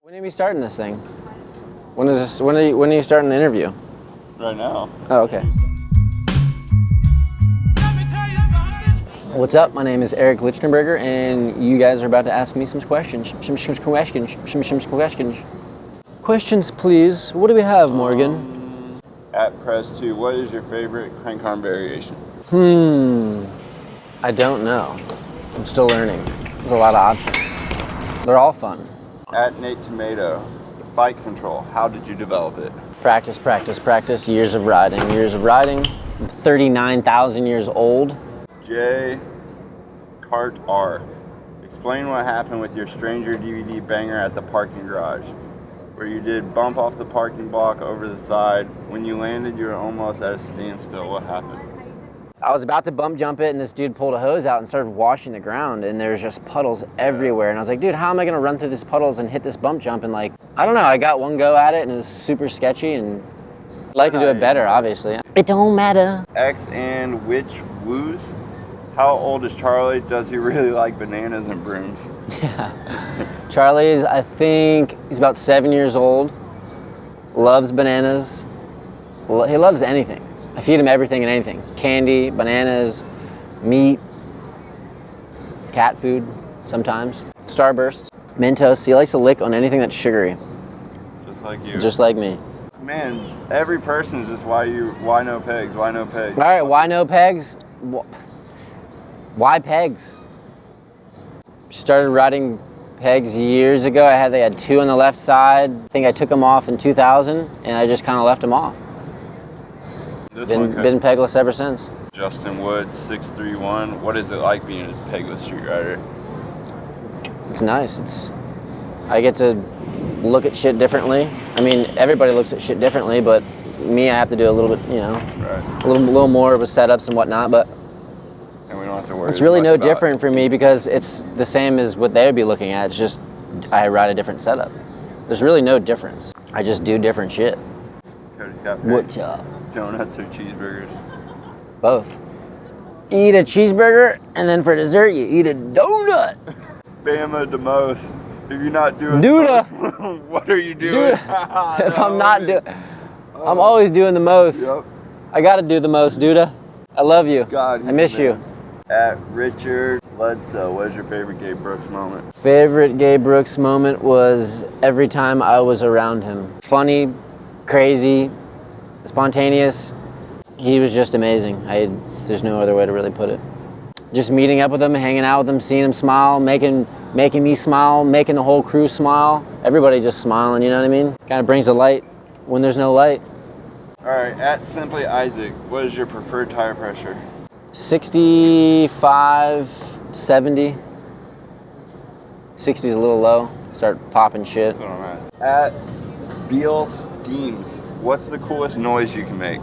When are we starting this thing? When is this? When are you starting the interview? Right now. Oh, okay. What's up? My name is Eric Lichtenberger, and you guys are about to ask me some questions. Questions, please. What do we have, Morgan? At Press 2, what is your favorite crank arm variation? I don't know. I'm still learning. There's a lot of options. They're all fun. At Nate Tomato, bike control, how did you develop it? Practice, practice, practice. Years of riding. I'm 39,000 years old. J. Cart R, explain what happened with your Stranger DVD banger at the parking garage, where you did bump off the parking block over the side. When you landed, you were almost at a standstill. What happened? I was about to bump jump it, and this dude pulled a hose out and started washing the ground, and there's just puddles everywhere. And I was like, dude, how am I gonna run through these puddles and hit this bump jump? And like, I don't know, I got one go at it, and it was super sketchy, and I'd like to do it better, obviously. It don't matter. X and which woos? How old is Charlie? Does he really like bananas and brooms? Yeah. Charlie's, I think, he's about 7 years old. Loves bananas. He loves anything. I feed him everything and anything. Candy, bananas, meat, cat food sometimes. Starbursts, Mentos. He likes to lick on anything that's sugary. Just like you. Just like me. Man, every person is just why no pegs, why no pegs? All right, why no pegs? Why pegs? Started riding pegs years ago. They had two on the left side. I think I took them off in 2000, and I just kind of left them off. Been pegless ever since. Justin Woods, 631. What is it like being a pegless street rider? It's nice. I get to look at shit differently. I mean, everybody looks at shit differently, but me, I have to do a little bit, right. a little more of a setups and whatnot. But and we don't have to worry. It's really no different for me because it's the same as what they would be looking at. It's just I ride a different setup. There's really no difference. I just do different shit. Cody's got What's up? Donuts or cheeseburgers? Both. You eat a cheeseburger, and then for dessert, you eat a donut. Bama the most. If you're not doing Duda. What are you doing? If I'm not doing, I'm always doing the most. Yep. I gotta do the most, Duda. I love you. God, I miss you. At Richard Bledsoe, what is your favorite Gabe Brooks moment? Favorite Gabe Brooks moment was every time I was around him. Funny, crazy, spontaneous. He was just amazing. There's no other way to really put it. Just meeting up with him, hanging out with him, seeing him smile, making me smile, making the whole crew smile. Everybody just smiling, you know what I mean? Kind of brings the light when there's no light. All right, at Simply Isaac, what is your preferred tire pressure? 65, 70. 60's a little low. Start popping shit. That's what I'm at. At Beal Steams, what's the coolest noise you can make?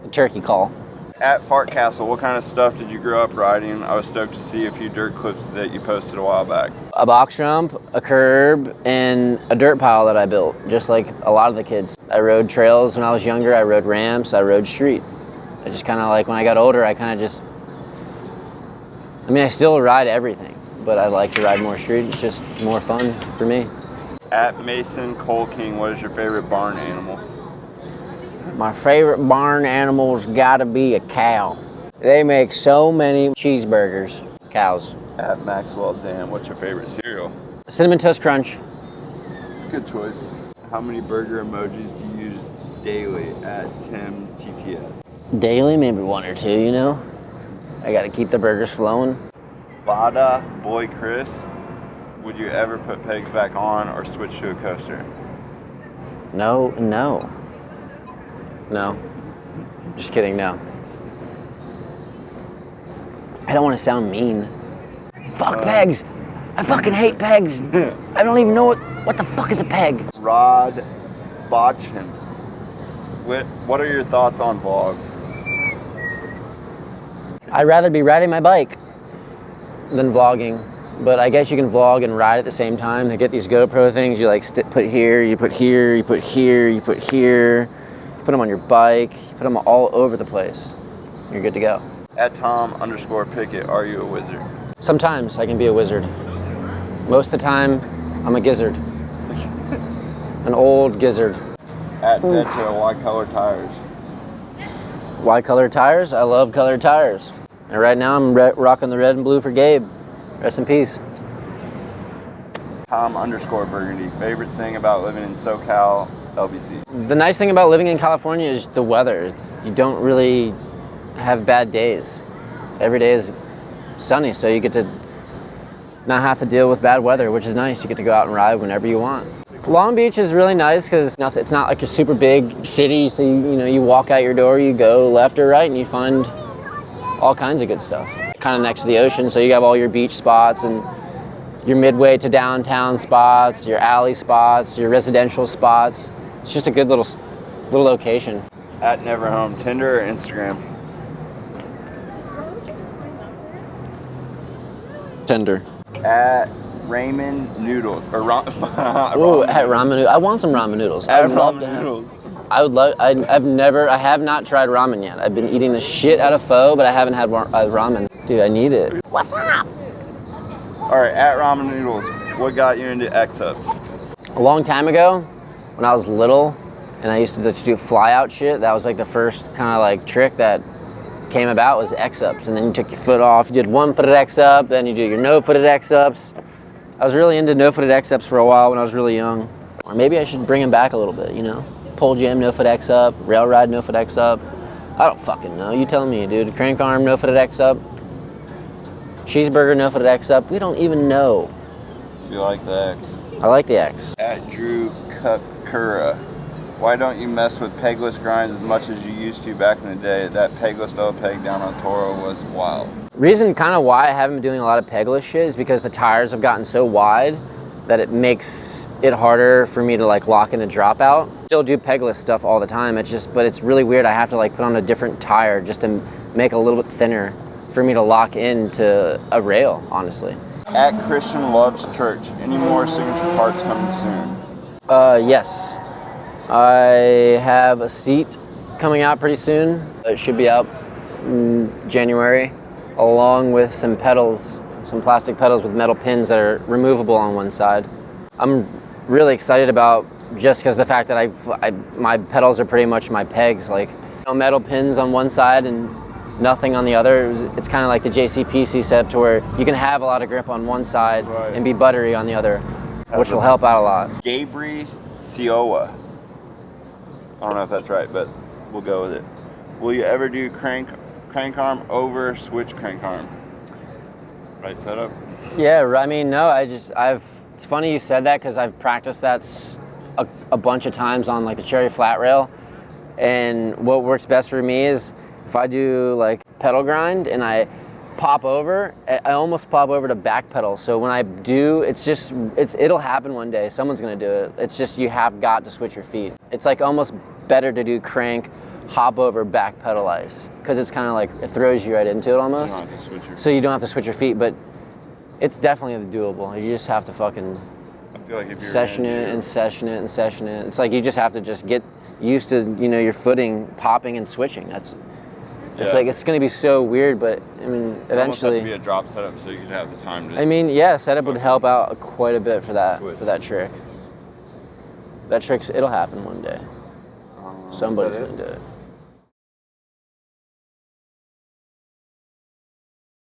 A turkey call. At Fart Castle, what kind of stuff did you grow up riding? I was stoked to see a few dirt clips that you posted a while back. A box jump, a curb, and a dirt pile that I built, just like a lot of the kids. I rode trails when I was younger, I rode ramps, I rode street. I just kind of like, when I got older, I still ride everything, but I like to ride more street. It's just more fun for me. At Mason Cole King, what is your favorite barn animal? My favorite barn animal's gotta be a cow. They make so many cheeseburgers. Cows. At Maxwell Dan, what's your favorite cereal? Cinnamon Toast Crunch. Good choice. How many burger emojis do you use daily? At Tim TTS. Daily, maybe one or two, you know? I gotta keep the burgers flowing. Vada Boy Chris, would you ever put pegs back on or switch to a coaster? No. Just kidding, no. I don't want to sound mean. Fuck pegs. I fucking hate pegs. I don't even know what the fuck is a peg. Rod Botchin, what are your thoughts on vlogs? I'd rather be riding my bike than vlogging. But I guess you can vlog and ride at the same time. They get these GoPro things. You like put here, you put here, you put here, you put here. Put them on your bike, put them all over the place. You're good to go. At Tom_Pickett, are you a wizard? Sometimes I can be a wizard. Most of the time, I'm a gizzard. An old gizzard. At Detro, why color tires? Why colored tires? I love colored tires. And right now I'm rocking the red and blue for Gabe. Rest in peace. Tom_Burgundy. Favorite thing about living in SoCal, LBC? The nice thing about living in California is the weather. You don't really have bad days. Every day is sunny, so you get to not have to deal with bad weather, which is nice. You get to go out and ride whenever you want. Long Beach is really nice because it's not like a super big city, so you walk out your door, you go left or right, and you find all kinds of good stuff. Kind of next to the ocean, so you have all your beach spots and your midway to downtown spots, your alley spots, your residential spots. It's just a good little location. At Never Home, Tinder or Instagram? Tinder. At Ramen Noodles or Ooh, at ramen noodles. I want some ramen noodles. I At would love Ramen to have. Noodles. I would love. I have not tried ramen yet. I've been eating the shit out of pho, but I haven't had ramen. Dude, I need it. What's up? All right, at Ramen Noodles, what got you into X-Ups? A long time ago, when I was little, and I used to just do fly-out shit. That was like the first kind of like trick that came about was X-Ups, and then you took your foot off. You did one-footed X-Up, then you do your no-footed X-Ups. I was really into no-footed X-Ups for a while when I was really young. Or maybe I should bring them back a little bit, Pole jam, no-foot X-Up, rail ride, no-foot X-Up. I don't fucking know. You tell me, dude. Crank arm, no-footed X-Up. Cheeseburger, no-footed X-Up. We don't even know. You like the X? I like the X. At Drew Kukura, why don't you mess with pegless grinds as much as you used to back in the day? That pegless double peg down on Toro was wild. Reason kind of why I haven't been doing a lot of pegless shit is because the tires have gotten so wide that it makes it harder for me to like lock in a dropout. Still do pegless stuff all the time. But it's really weird. I have to like put on a different tire just to make it a little bit thinner for me to lock into a rail, honestly. At Christian Loves Church, any more signature parts coming soon? Yes. I have a seat coming out pretty soon. It should be out in January, along with some pedals, some plastic pedals with metal pins that are removable on one side. I'm really excited about just because the fact that my pedals are pretty much my pegs, like metal pins on one side and nothing on the other. It's kind of like the JCPC setup to where you can have a lot of grip on one side and be buttery on the other, which will help out a lot. Gabe Brooks. I don't know if that's right, but we'll go with it. Will you ever do crank arm over switch crank arm? Right setup? Yeah, I mean, no, it's funny you said that because I've practiced that a bunch of times on like the cherry flat rail. And what works best for me is if I do like pedal grind and I pop over, I almost pop over to back pedal. So when I do, it'll happen one day. Someone's gonna do it. It's just you have got to switch your feet. It's like almost better to do crank, hop over, back pedalize, because it's kind of like it throws you right into it almost. So you don't have to switch your feet, but it's definitely doable. You just have to fucking session it and session it and session it. It's like you just have to just get used to your footing, popping and switching. It's like it's going to be so weird, but I mean, eventually. It almost have to be a drop setup so you can have the time to. I mean, yeah, setup would help out quite a bit for that trick. That trick's it'll happen one day. Somebody's going to do it.